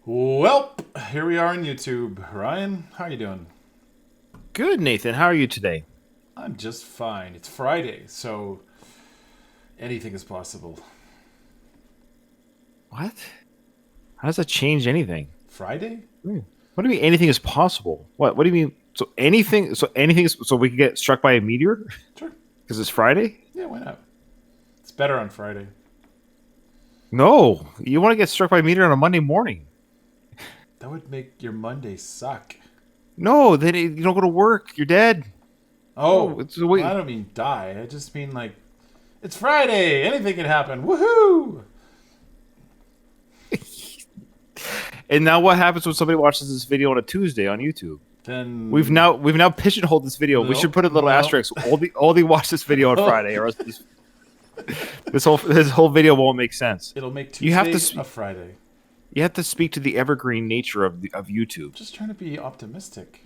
Welp, here we are on YouTube. Ryan, how are you doing? Good, Nathan. How are you today? I'm just fine. It's Friday, so anything is possible. What? How does that change anything? Friday? What do you mean anything is possible? What do you mean? So anything is so we can get struck by a meteor? Sure. Because it's Friday? Yeah, why not? It's better on Friday. No. You want to get struck by a meteor on a Monday morning. That would make your Monday suck. No, then you don't go to work. You're dead. Oh, well, I don't mean die. I just mean like, it's Friday. Anything can happen. Woohoo! And now what happens when somebody watches this video on a Tuesday on YouTube? Then we've now pigeonholed this video. We should put a little asterisk. Only watch this video on Friday, or else this whole video won't make sense. It'll make Tuesday a Friday. You have to speak to the evergreen nature of YouTube. Just trying to be optimistic.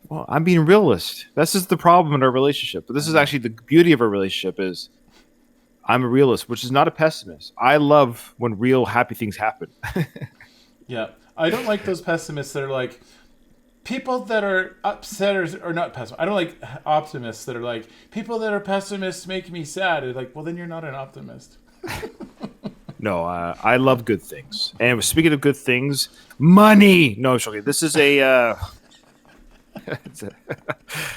Well, I'm being realist. This is the problem in our relationship. But this is actually the beauty of our relationship is I'm a realist, which is not a pessimist. I love when real happy things happen. Yeah. I don't like those pessimists that are like, people that are upset or not pessimists. I don't like optimists that are like, people that are pessimists make me sad. It's like, well, then you're not an optimist. No, I love good things. And speaking of good things, money. No, okay. This is a.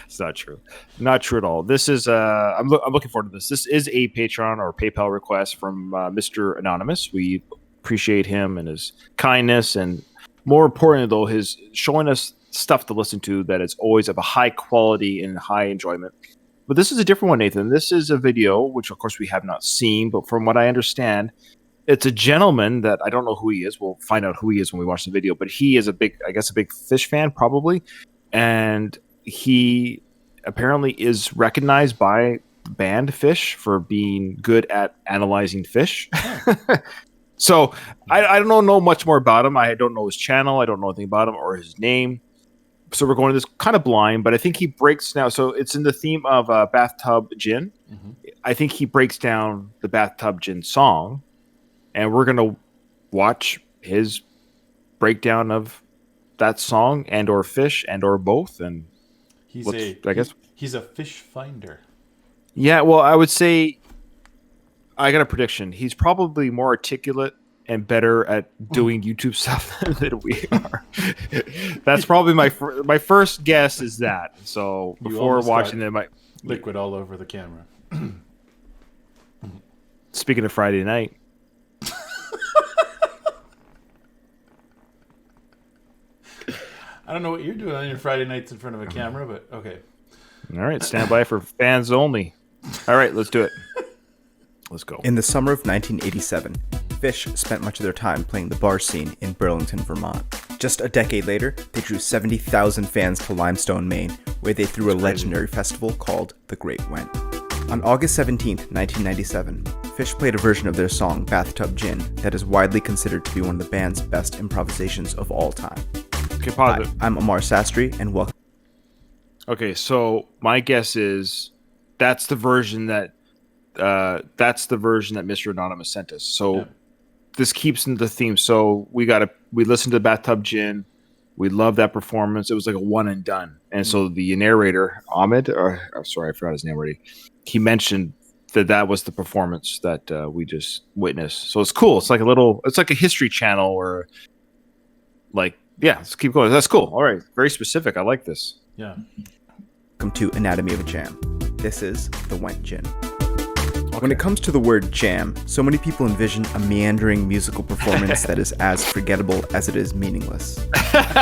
It's not true. Not true at all. This is. I'm looking forward to this. This is a Patreon or PayPal request from Mr. Anonymous. We appreciate him and his kindness, and more importantly, though, his showing us stuff to listen to that is always of a high quality and high enjoyment. But this is a different one, Nathan. This is a video, which of course we have not seen, but from what I understand, it's a gentleman that I don't know who he is. We'll find out who he is when we watch the video, but he is a big Phish fan, probably. And he apparently is recognized by the band Phish for being good at analyzing fish. So I don't know much more about him. I don't know his channel. I don't know anything about him or his name. So we're going to this kind of blind, but I think he breaks now. So it's in the theme of Bathtub Gin. Mm-hmm. I think he breaks down the Bathtub Gin song, and we're going to watch his breakdown of that song and or Phish and or both. And he's a fish finder. Yeah, well, I would say I got a prediction. He's probably more articulate and better at doing YouTube stuff than we are. That's probably my first guess is that. So before watching it, liquid all over the camera. Speaking of Friday night. I don't know what you're doing on your Friday nights in front of a camera, but okay. All right, stand by for fans only. All right, let's do it. Let's go. In the summer of 1987, Phish spent much of their time playing the bar scene in Burlington, Vermont. Just a decade later, they drew 70,000 fans to Limestone, Maine, where they threw a legendary festival called The Great Went. On August 17, 1997, Phish played a version of their song Bathtub Gin that is widely considered to be one of the band's best improvisations of all time. Okay, pause it. I'm Amar Sastry, and welcome. Okay, so my guess is that's the version that Mr. Anonymous sent us. So yeah. This keeps in the theme. So we listened to Bathtub Gin. We love that performance. It was like a one and done. And so the narrator, Ahmed, I forgot his name already. He mentioned that was the performance that we just witnessed. So it's cool. It's like a History Channel or like, yeah, let's keep going. That's cool. All right. Very specific. I like this. Yeah. Welcome to Anatomy of a Jam. This is the Went Gin. When it comes to the word jam, so many people envision a meandering musical performance that is as forgettable as it is meaningless.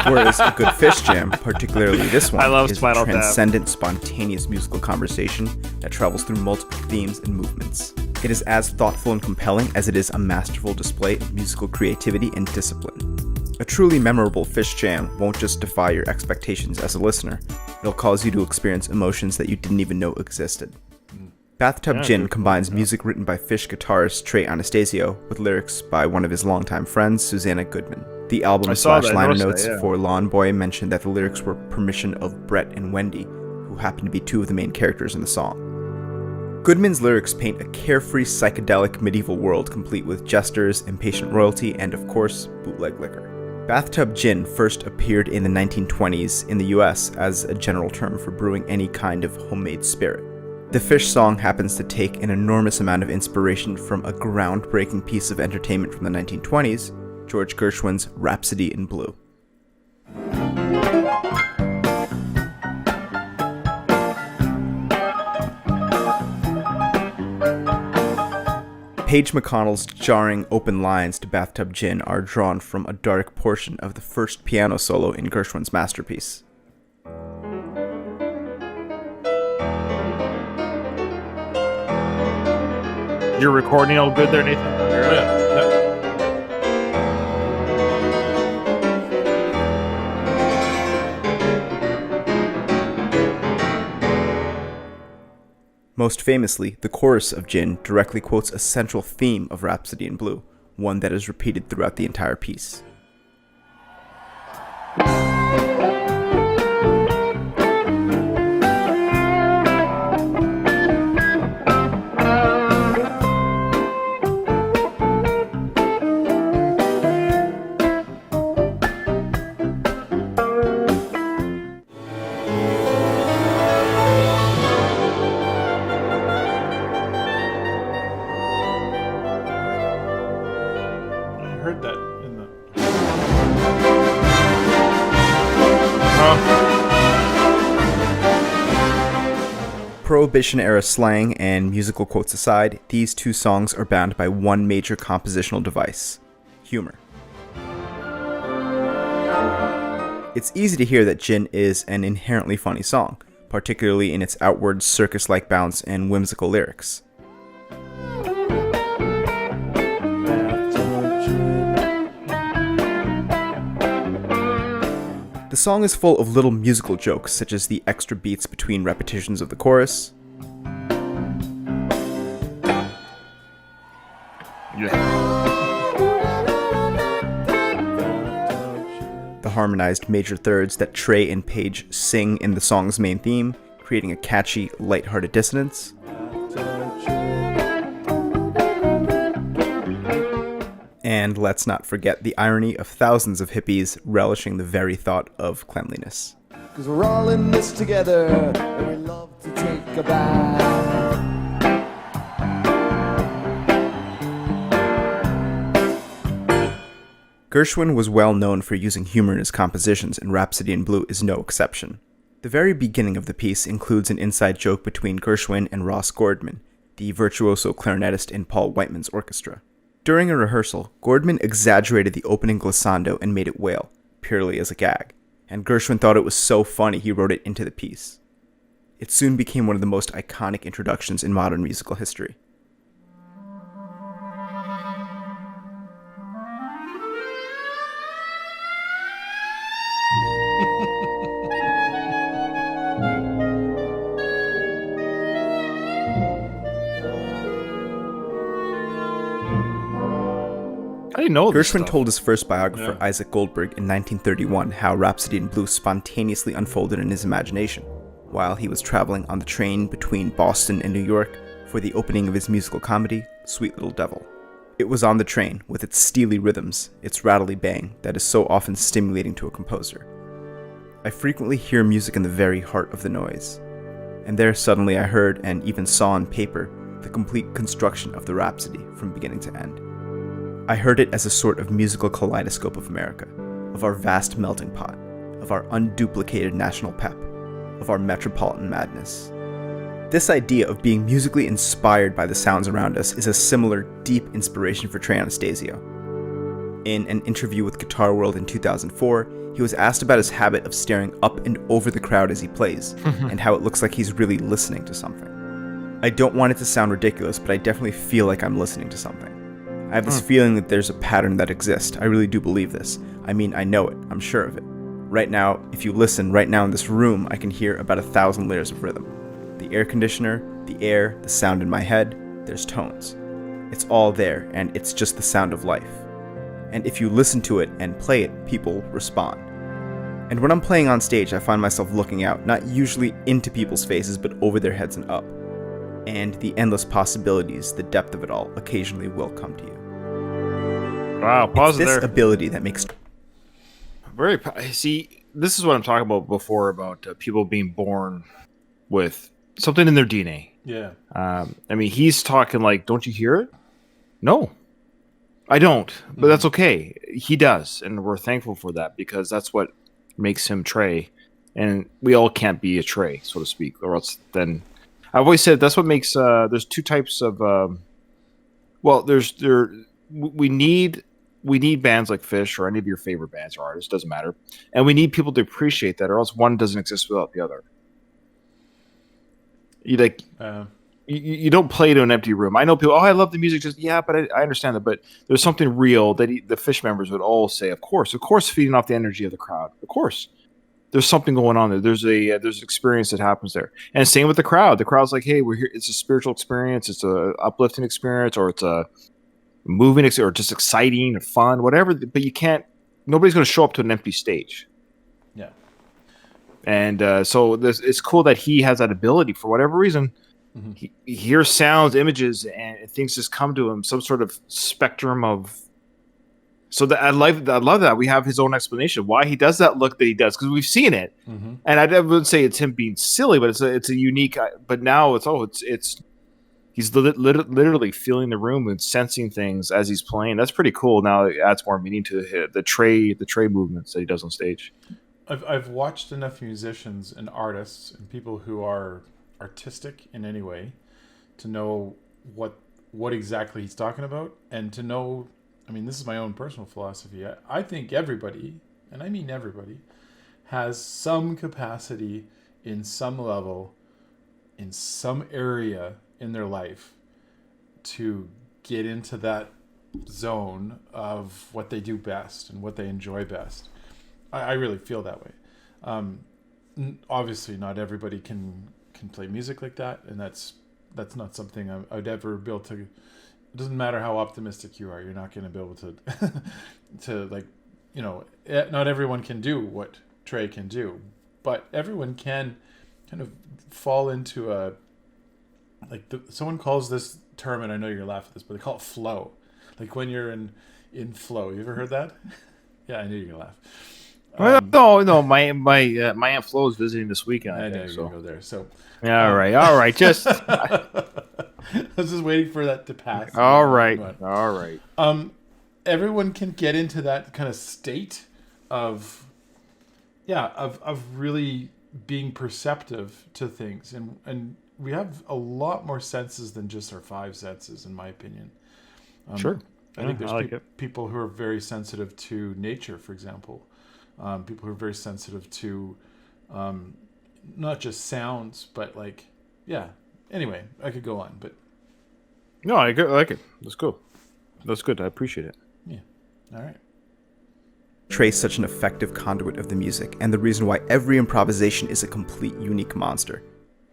Whereas a good Phish jam, particularly this one, is a transcendent, spontaneous musical conversation that travels through multiple themes and movements. It is as thoughtful and compelling as it is a masterful display of musical creativity and discipline. A truly memorable Phish jam won't just defy your expectations as a listener, it'll cause you to experience emotions that you didn't even know existed. Bathtub Yeah, Gin good combines point, yeah. music written by Phish guitarist Trey Anastasio with lyrics by one of his longtime friends, Susanna Goodman. The album I saw that, liner noticed that, notes yeah. for Lawn Boy mentioned that the lyrics were permission of Brett and Wendy, who happen to be two of the main characters in the song. Goodman's lyrics paint a carefree, psychedelic medieval world complete with jesters, impatient royalty, and of course, bootleg liquor. Bathtub Gin first appeared in the 1920s in the US as a general term for brewing any kind of homemade spirit. The Phish song happens to take an enormous amount of inspiration from a groundbreaking piece of entertainment from the 1920s, George Gershwin's Rhapsody in Blue. Page McConnell's jarring open lines to Bathtub Gin are drawn from a dark portion of the first piano solo in Gershwin's masterpiece. You're recording all good there, Nathan? Oh, yeah. Yep. Most famously, the chorus of Gin directly quotes a central theme of Rhapsody in Blue, one that is repeated throughout the entire piece. I heard that in the. Prohibition-era slang and musical quotes aside, these two songs are bound by one major compositional device: humor. It's easy to hear that Gin is an inherently funny song, particularly in its outward circus-like bounce and whimsical lyrics. The song is full of little musical jokes, such as the extra beats between repetitions of the chorus, Yeah. the harmonized major thirds that Trey and Page sing in the song's main theme, creating a catchy, lighthearted dissonance, and let's not forget the irony of thousands of hippies relishing the very thought of cleanliness. Cause we're all in this together, and we love to take a bath. Gershwin was well known for using humor in his compositions, and Rhapsody in Blue is no exception. The very beginning of the piece includes an inside joke between Gershwin and Ross Gordman, the virtuoso clarinetist in Paul Whiteman's orchestra. During a rehearsal, Gordman exaggerated the opening glissando and made it wail, purely as a gag, and Gershwin thought it was so funny he wrote it into the piece. It soon became one of the most iconic introductions in modern musical history. I didn't know this Gershwin stuff. told his first biographer, Isaac Goldberg, in 1931 how Rhapsody in Blue spontaneously unfolded in his imagination while he was traveling on the train between Boston and New York for the opening of his musical comedy, Sweet Little Devil. It was on the train, with its steely rhythms, its rattly bang that is so often stimulating to a composer. I frequently hear music in the very heart of the noise, and there suddenly I heard and even saw on paper the complete construction of the Rhapsody from beginning to end. I heard it as a sort of musical kaleidoscope of America, of our vast melting pot, of our unduplicated national pep, of our metropolitan madness. This idea of being musically inspired by the sounds around us is a similar, deep inspiration for Trey Anastasio. In an interview with Guitar World in 2004, he was asked about his habit of staring up and over the crowd as he plays, and how it looks like he's really listening to something. I don't want it to sound ridiculous, but I definitely feel like I'm listening to something. I have this feeling that there's a pattern that exists. I really do believe this. I mean, I know it. I'm sure of it. Right now, if you listen, right now in this room, I can hear about 1,000 layers of rhythm. The air conditioner, The air, the sound in my head, there's tones. It's all there, and it's just the sound of life. And if you listen to it and play it, people respond. And when I'm playing on stage, I find myself looking out, not usually into people's faces, but over their heads and up. And the endless possibilities, the depth of it all, occasionally will come to you. Wow, pause it's this there. ability that makes... See, this is what I'm talking about before, about people being born with something in their DNA. Yeah. I mean, he's talking like, don't you hear it? No, I don't, but that's okay. He does, and we're thankful for that, because that's what makes him Trey, and we all can't be a Trey, so to speak, or else then... I've always said that's what makes... there's two types of... we need bands like Phish or any of your favorite bands or artists, doesn't matter, and we need people to appreciate that, or else one doesn't exist without the other. You don't play to an empty room. I know people, I love the music, just but I understand that, but there's something real that the Phish members would all say, of course, feeding off the energy of the crowd. Of course, there's something going on there. There's an experience that happens there, and same with the crowd. The crowd's like, hey, we're here. It's a spiritual experience. It's a uplifting experience, or it's a moving or just exciting or fun, whatever. But nobody's going to show up to an empty stage. Yeah. And so it's cool that he has that ability for whatever reason. Mm-hmm. He hears sounds, images, and things just come to him, some sort of spectrum of... So I love that we have his own explanation why he does that look that he does, because we've seen it. Mm-hmm. And I wouldn't say it's him being silly, but it's a unique... But now he's literally feeling the room and sensing things as he's playing. That's pretty cool. Now it adds more meaning to the Trey movements that he does on stage. I've watched enough musicians and artists and people who are artistic in any way to know what exactly he's talking about, and to know, I mean, this is my own personal philosophy. I think everybody, and I mean everybody, has some capacity in some level, in some area in their life, to get into that zone of what they do best and what they enjoy best. I really feel that way. Obviously, not everybody can play music like that, and that's not something I'd ever be able to... It doesn't matter how optimistic you are, you're not going to be able to not everyone can do what Trey can do, but everyone can kind of fall into someone calls this term, and I know you're gonna laugh at this, but they call it flow. Like when you're in flow. You ever heard that? Yeah, I knew you were gonna laugh. No, my Aunt Flo is visiting this weekend. I know you're gonna go there. So all right. Just I was just waiting for that to pass. All right. Everyone can get into that kind of state of really being perceptive to things, and we have a lot more senses than just our five senses, in my opinion. Sure. I think there's people who are very sensitive to nature, for example. People who are very sensitive to not just sounds, but anyway, I could go on, but... No, I like it. That's cool. That's good. I appreciate it. Yeah. All right. Trey's such an effective conduit of the music, and the reason why every improvisation is a complete unique monster.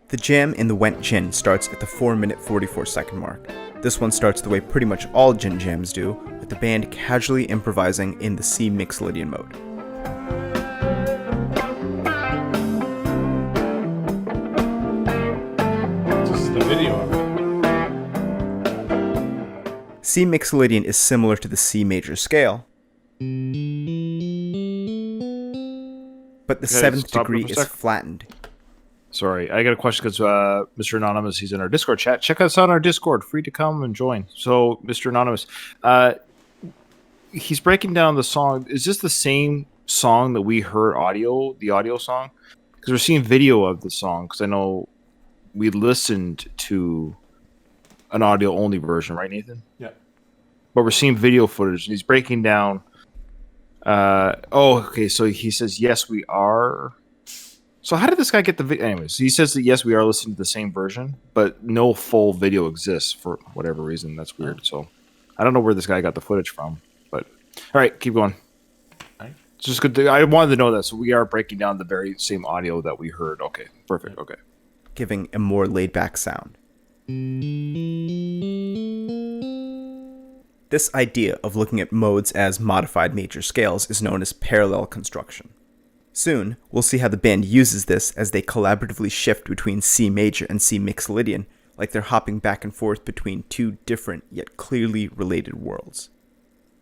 The jam in the Went Gin starts at the 4-minute 44-second mark. This one starts the way pretty much all gin jams do, with the band casually improvising in the C Mixolydian mode. Just the video of it. C Mixolydian is similar to the C major scale, but the 7th degree is flattened. Sorry, I got a question because Mr. Anonymous, he's in our Discord chat. Check us out on our Discord. Free to come and join. So, Mr. Anonymous, he's breaking down the song. Is this the same song that we heard the audio song? Because we're seeing video of the song. Because I know we listened to an audio-only version, right, Nathan? Yeah. But we're seeing video footage, and he's breaking down... okay, so he says, yes, we are... So how did this guy get the video? Anyways, he says that, yes, we are listening to the same version, but no full video exists for whatever reason. That's weird. So I don't know where this guy got the footage from, but all right, keep going. All right. It's just good. I wanted to know that. So we are breaking down the very same audio that we heard. Okay, perfect. Okay. Giving a more laid-back sound. This idea of looking at modes as modified major scales is known as parallel construction. Soon, we'll see how the band uses this as they collaboratively shift between C major and C mixolydian, like they're hopping back and forth between two different yet clearly related worlds.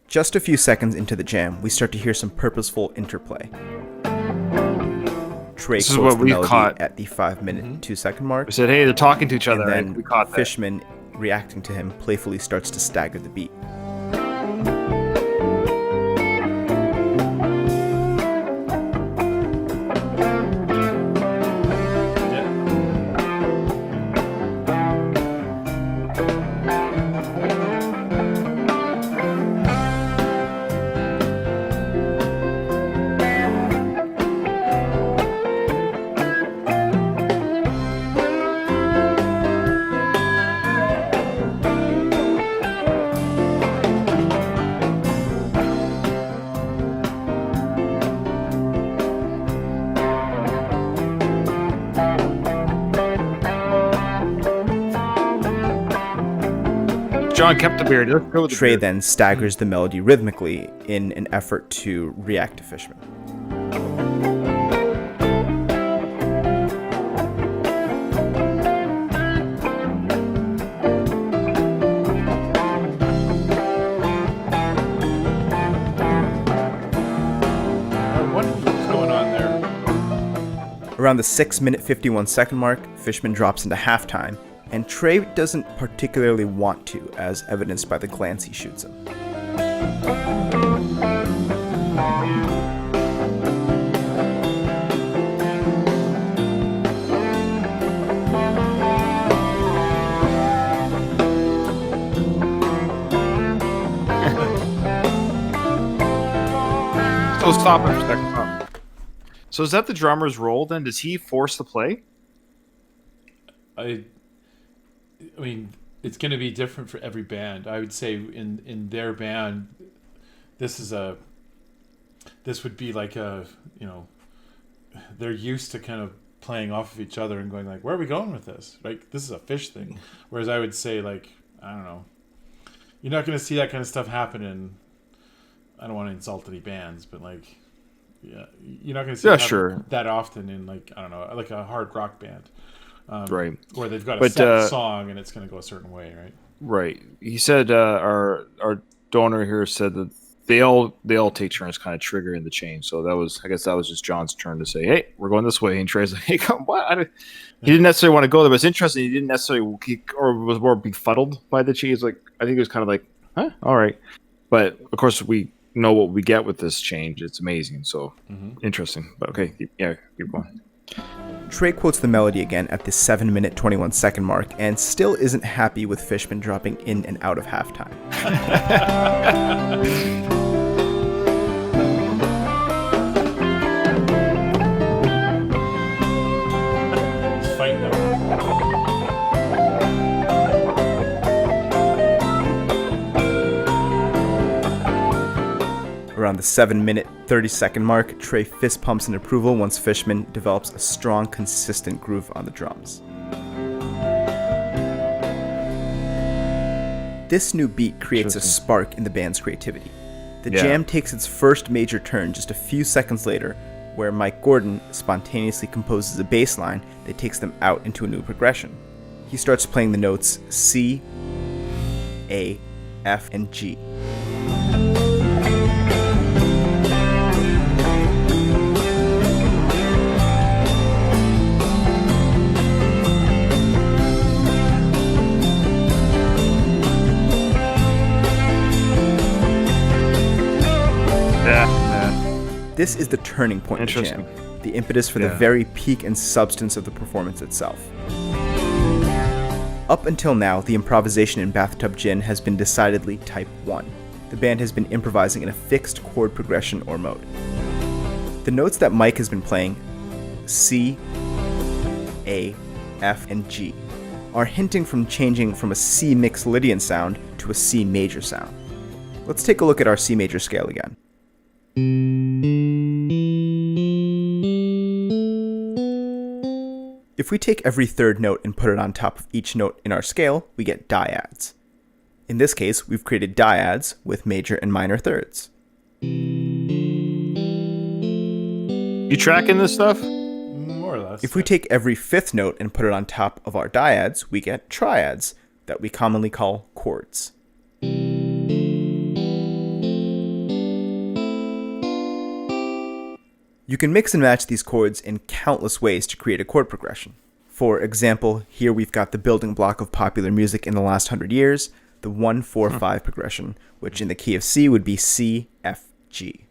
Just a few seconds into the jam, we start to hear some purposeful interplay. Trey This is quotes what the we melody caught. at the 5-minute, 2-second mark, We said, hey, they're talking to each other. and Right? then We caught that. Fishman, reacting to him, playfully starts to stagger the beat. John kept the beard. Let's go with the Trey beard. then staggers the melody rhythmically in an effort to react to Fishman. I wonder what's going on there. Around the 6-minute 51-second mark, Fishman drops into halftime, and Trey doesn't particularly want to, as evidenced by the glance he shoots him. So stop it for a second. Stop. So is that the drummer's role then? Does he force the play? I mean, it's going to be different for every band. I would say in their band, this would be like they're used to kind of playing off of each other and going like, where are we going with this? Like, this is a Phish thing. Whereas I would say, like, I don't know, you're not going to see that kind of stuff happen in, I don't want to insult any bands, but like, yeah, you're not going to see it happen that often in, like, I don't know, like a hard rock band. Right. Where they've got a set song and it's going to go a certain way, right? Right. He said our donor here said that they all take turns kind of triggering the chain. So I guess that was just John's turn to say, hey, we're going this way. And Trey's like, hey, come what? He didn't necessarily want to go there, but it's interesting. He didn't necessarily or was more befuddled by the cheese. Like, I think it was kind of like, huh, all right. But of course we know what we get with this change. It's amazing. So interesting. But okay, keep going. Trey quotes the melody again at the 7-minute 21-second mark and still isn't happy with Fishman dropping in and out of halftime. He's fighting them. Around the 7-minute 30-second mark, Trey fist pumps in approval once Fishman develops a strong, consistent groove on the drums. This new beat creates a spark in the band's creativity. The jam takes its first major turn just a few seconds later, where Mike Gordon spontaneously composes a bass line that takes them out into a new progression. He starts playing the notes C, A, F, and G. This is the turning point in the jam, the impetus for the very peak and substance of the performance itself. Up until now, the improvisation in Bathtub Gin has been decidedly Type 1. The band has been improvising in a fixed chord progression or mode. The notes that Mike has been playing, C, A, F, and G, are hinting from changing from a C mixolydian sound to a C major sound. Let's take a look at our C major scale again. If If we take every third note and put it on top of each note in our scale, we get dyads. In this case, we've created dyads with major and minor thirds. You tracking this stuff? More or less. If we take every fifth note and put it on top of our dyads, we get triads that we commonly call chords. You can mix and match these chords in countless ways to create a chord progression. For example, here we've got the building block of popular music in the last 100 years, the 1-4-5 progression, which in the key of C would be C, F, G.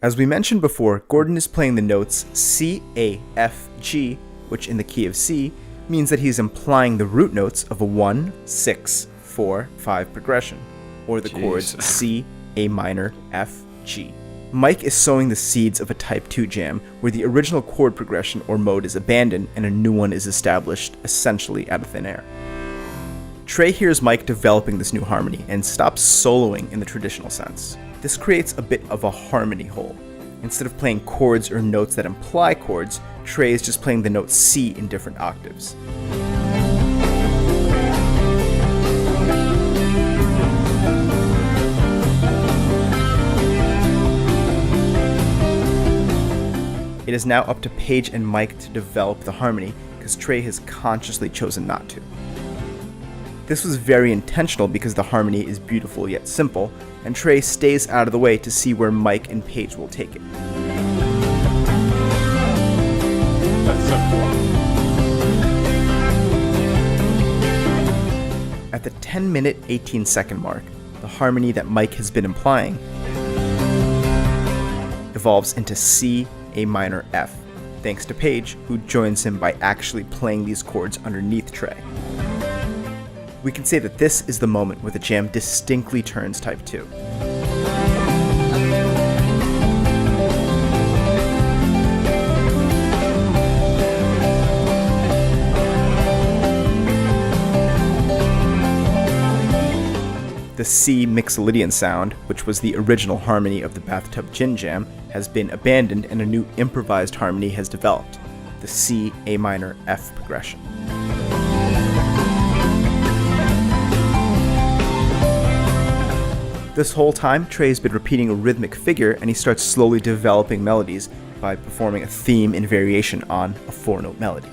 As we mentioned before, Gordon is playing the notes C, A, F, G, which in the key of C means that he's implying the root notes of a 1-6-4-5 progression, or the chords C, A minor, F, G. Mike is sowing the seeds of a Type 2 jam, where the original chord progression or mode is abandoned and a new one is established essentially out of thin air. Trey hears Mike developing this new harmony and stops soloing in the traditional sense. This creates a bit of a harmony hole. Instead of playing chords or notes that imply chords, Trey is just playing the note C in different octaves. It is now up to Paige and Mike to develop the harmony because Trey has consciously chosen not to. This was very intentional because the harmony is beautiful yet simple, and Trey stays out of the way to see where Mike and Paige will take it. That's so cool. At the 10-minute, 18-second mark, the harmony that Mike has been implying evolves into C, A minor, F, thanks to Paige, who joins him by actually playing these chords underneath Trey. We can say that this is the moment where the jam distinctly turns Type 2. The C Mixolydian sound, which was the original harmony of the Bathtub Gin Jam, has been abandoned and a new improvised harmony has developed, the C, A minor, F progression. This whole time, Trey's been repeating a rhythmic figure, and he starts slowly developing melodies by performing a theme in variation on a 4-note melody.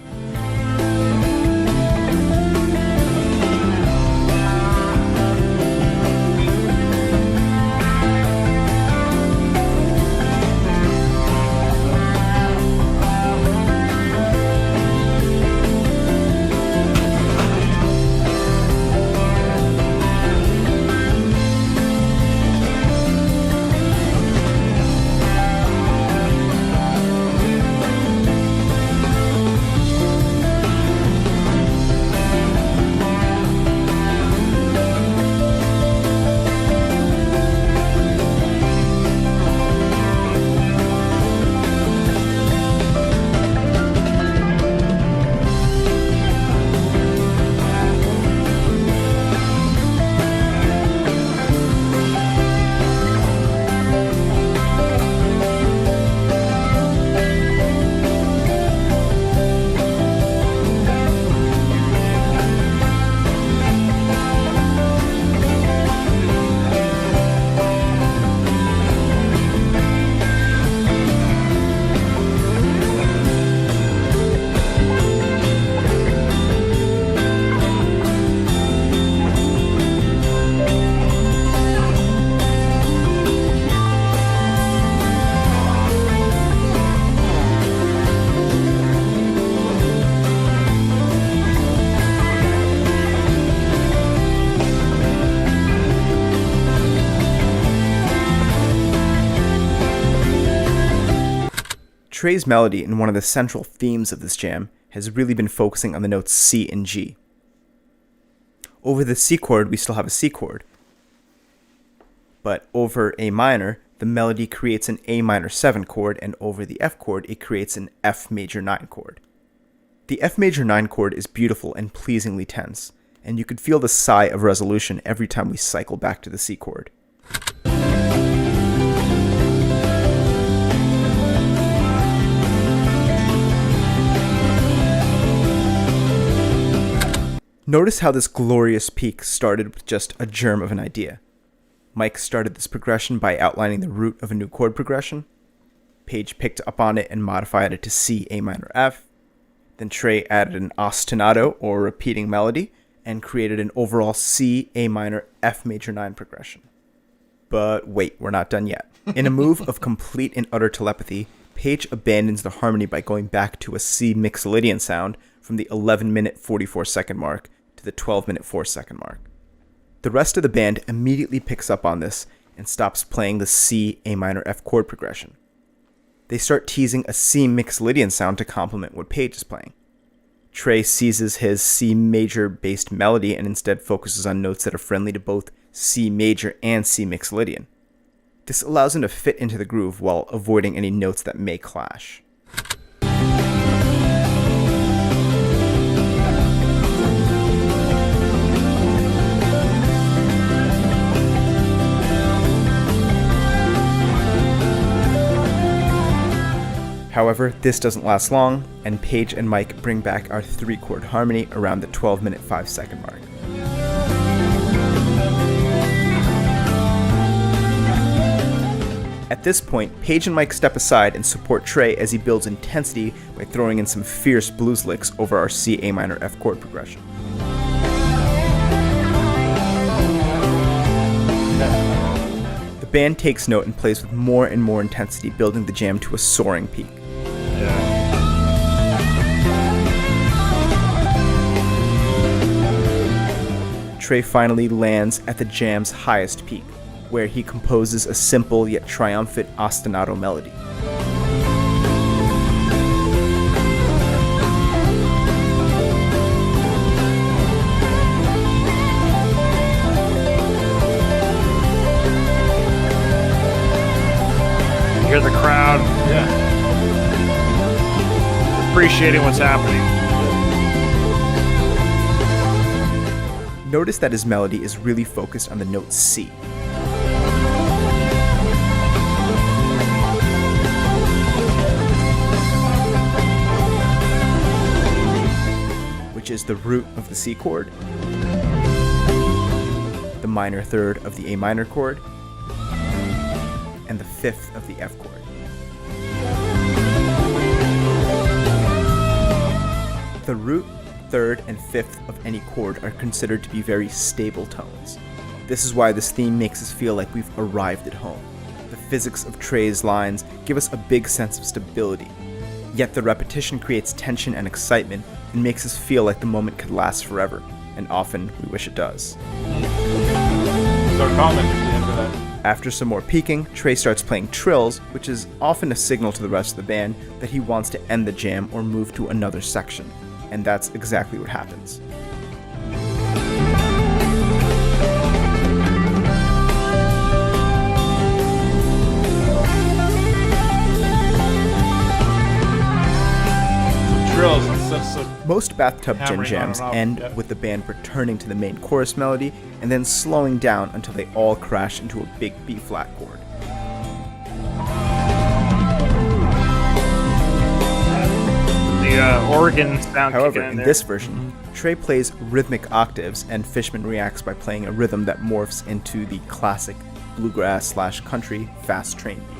Trey's melody and one of the central themes of this jam has really been focusing on the notes C and G. Over the C chord, we still have a C chord, but over A minor, the melody creates an A minor 7 chord, and over the F chord, it creates an F major 9 chord. The F major 9 chord is beautiful and pleasingly tense, and you could feel the sigh of resolution every time we cycle back to the C chord. Notice how this glorious peak started with just a germ of an idea. Mike started this progression by outlining the root of a new chord progression. Page picked up on it and modified it to C, A minor, F. Then Trey added an ostinato, or repeating melody, and created an overall C, A minor, F major 9 progression. But wait, we're not done yet. In a move of complete and utter telepathy, Page abandons the harmony by going back to a C mixolydian sound from the 11-minute 44-second mark to the 12-minute 4-second mark. The rest of the band immediately picks up on this and stops playing the C, A minor, F chord progression. They start teasing a C mixolydian sound to complement what Page is playing. Trey seizes his C major-based melody and instead focuses on notes that are friendly to both C major and C mixolydian. This allows him to fit into the groove while avoiding any notes that may clash. However, this doesn't last long, and Page and Mike bring back our 3-chord harmony around the 12-minute 5-second mark. At this point, Page and Mike step aside and support Trey as he builds intensity by throwing in some fierce blues licks over our C, A minor, F chord progression. The band takes note and plays with more and more intensity, building the jam to a soaring peak. Trey finally lands at the jam's highest peak, where he composes a simple yet triumphant ostinato melody. You hear the crowd appreciating what's happening. Notice that his melody is really focused on the note C. Which is the root of the C chord, the minor third of the A minor chord, and the fifth of the F chord. The root, third, and fifth of any chord are considered to be very stable tones. This is why this theme makes us feel like we've arrived at home. The physics of Trey's lines give us a big sense of stability, yet the repetition creates tension and excitement and makes us feel like the moment could last forever, and often we wish it does. So comment at the end of that. After some more peaking, Trey starts playing trills, which is often a signal to the rest of the band that he wants to end the jam or move to another section. And that's exactly what happens. Trills and stuff. Most Bathtub Gin Hammering jams on and off, end yep. with the band returning to the main chorus melody and then slowing down until they all crash into a big B-flat chord. The organ sound. However, in this version, Trey plays rhythmic octaves and Fishman reacts by playing a rhythm that morphs into the classic bluegrass/country fast train beat.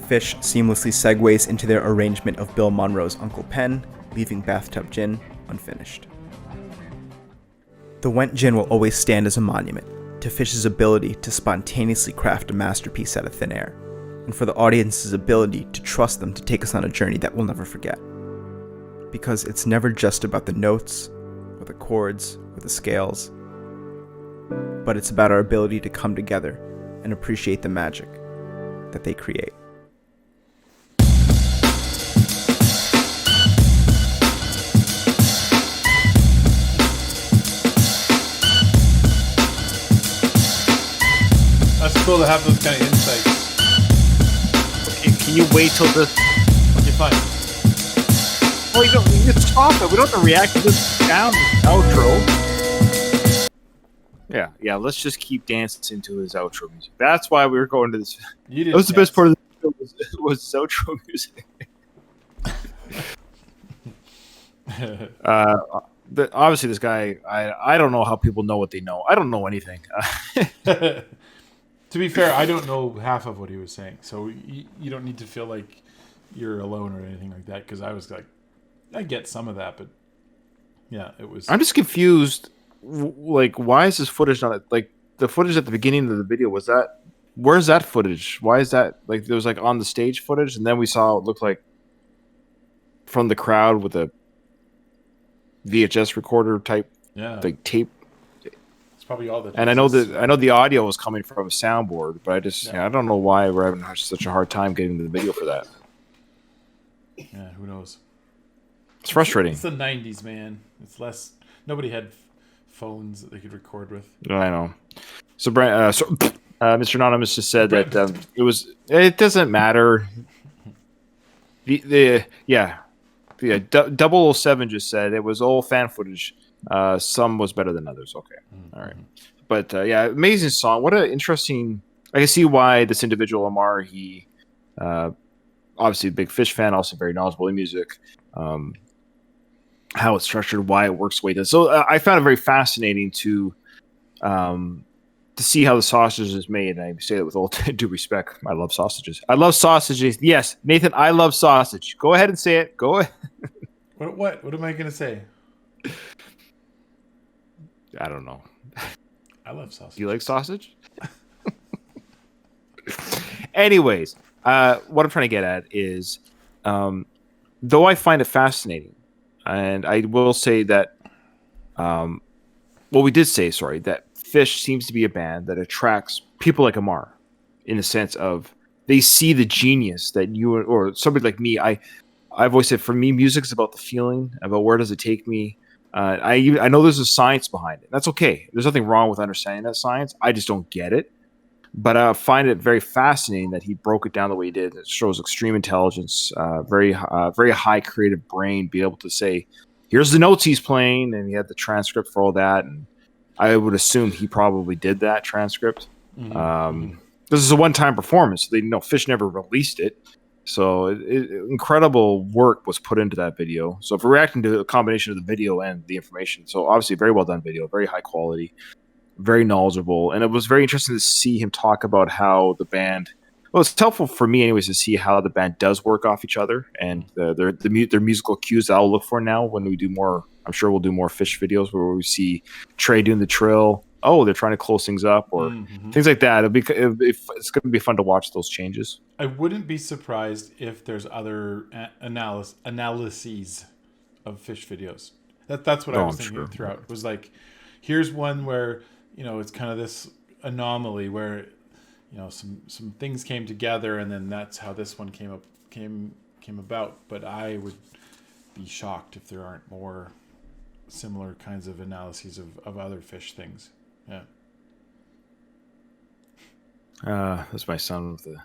Phish seamlessly segues into their arrangement of Bill Monroe's Uncle Pen, leaving Bathtub Gin unfinished. The Went Gin will always stand as a monument to Phish's ability to spontaneously craft a masterpiece out of thin air, and for the audience's ability to trust them to take us on a journey that we'll never forget. Because it's never just about the notes, or the chords, or the scales, but it's about our ability to come together and appreciate the magic that they create. cool to have those kind of insights. Can you wait till this? Okay, fine. Well, you don't. It's stop it. We don't have to react to this sound outro. Yeah. Let's just keep dancing to his outro music. That's why we were going to this. That was the best part of the show was his outro music. Obviously, this guy. I don't know how people know what they know. I don't know anything. To be fair, I don't know half of what he was saying, so you don't need to feel like you're alone or anything like that. Because I was like, I get some of that, but yeah, it was. I'm just confused. Like, why is this footage not like the footage at the beginning of the video? Was that where's that footage? Why is that like there was like on the stage footage, and then we saw it looked like from the crowd with a VHS recorder type, like tape. It's probably all that. And I know the audio was coming from a soundboard, but I don't know why we're having such a hard time getting the video for that. Yeah, who knows? It's frustrating. It's the 90s, man. It's less. Nobody had phones that they could record with. I know. So, Mr. Anonymous just said that it doesn't matter. The 007 just said it was all fan footage. Some was better than others. Okay. All right. But amazing song. What an interesting. I can see why this individual Amar, he obviously a big Phish fan, also very knowledgeable in music. How it's structured, why it works the way it does. So I found it very fascinating to see how the sausage is made. And I say that with all due respect. I love sausages. I love sausages. Yes, Nathan, I love sausage. Go ahead and say it. Go ahead. What am I going to say? I don't know. I love sausage. Do you like sausage? Anyways, what I'm trying to get at is, though I find it fascinating, and I will say that, that Phish seems to be a band that attracts people like Amar, in the sense of they see the genius that you or somebody like me. I've always said for me, music is about the feeling, about where does it take me. I know there's a science behind it. That's okay. There's nothing wrong with understanding that science. I just don't get it. But I find it very fascinating that he broke it down the way he did. It shows extreme intelligence, very high creative brain, be able to say, here's the notes he's playing, and he had the transcript for all that. And I would assume he probably did that transcript. Mm-hmm. This is a one-time performance. Phish never released it. So incredible work was put into that video. So if we're reacting to a combination of the video and the information, so obviously very well done video, very high quality, very knowledgeable. And it was very interesting to see him talk about how the band, well, it's helpful for me anyways to see how the band does work off each other and their musical cues that I'll look for now when we do more. I'm sure we'll do more Phish videos where we see Trey doing the trill. Oh, they're trying to close things up or things like that. It's going to be fun to watch those changes. I wouldn't be surprised if there's other analyses of Phish videos. That's what I was thinking throughout. It was like, here's one where, it's kind of this anomaly where, some things came together and then that's how this one came about. But I would be shocked if there aren't more similar kinds of analyses of other Phish things. Yeah. That's my son with the.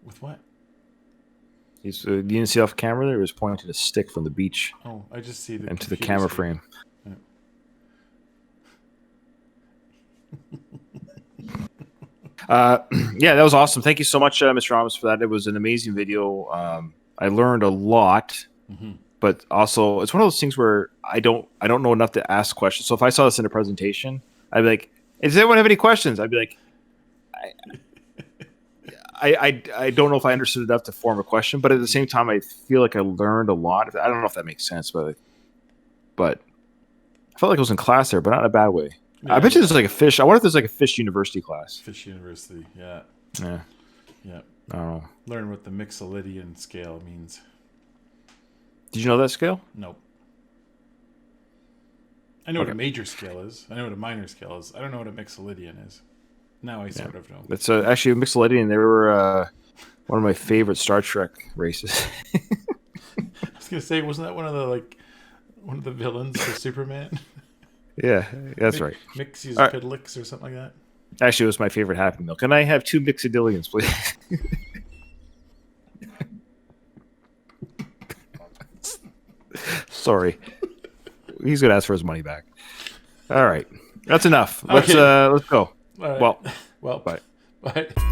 With what? He's. You didn't see off camera there. He was pointing a stick from the beach. Oh, I just see the into the camera frame. Yeah, that was awesome. Thank you so much, Mr. Ramos, for that. It was an amazing video. I learned a lot. Mm-hmm. But also, it's one of those things where I don't know enough to ask questions. So if I saw this in a presentation, I'd be like, "Does anyone have any questions?" I'd be like, "I don't know if I understood enough to form a question." But at the same time, I feel like I learned a lot. I don't know if that makes sense, but I felt like I was in class there, but not in a bad way. Yeah, I bet you there's like a Phish. I wonder if there's like a Phish university class. Phish university, yeah. Yeah. Yeah. I don't know. Learn what the Mixolydian scale means. Did you know that scale? Nope. I know what a major scale is. I know what a minor scale is. I don't know what a Mixolydian is. Now I sort of know. It's actually a Mixolydian. They were one of my favorite Star Trek races. I was gonna say, wasn't that one of the villains for Superman? Yeah, that's right. Mixus Pidlix or something like that. Actually, it was my favorite Happy Meal. Can I have 2 Mixadillions, please? Sorry. He's going to ask for his money back. All right. That's enough. Let's go. All right. Well, Well, bye. bye.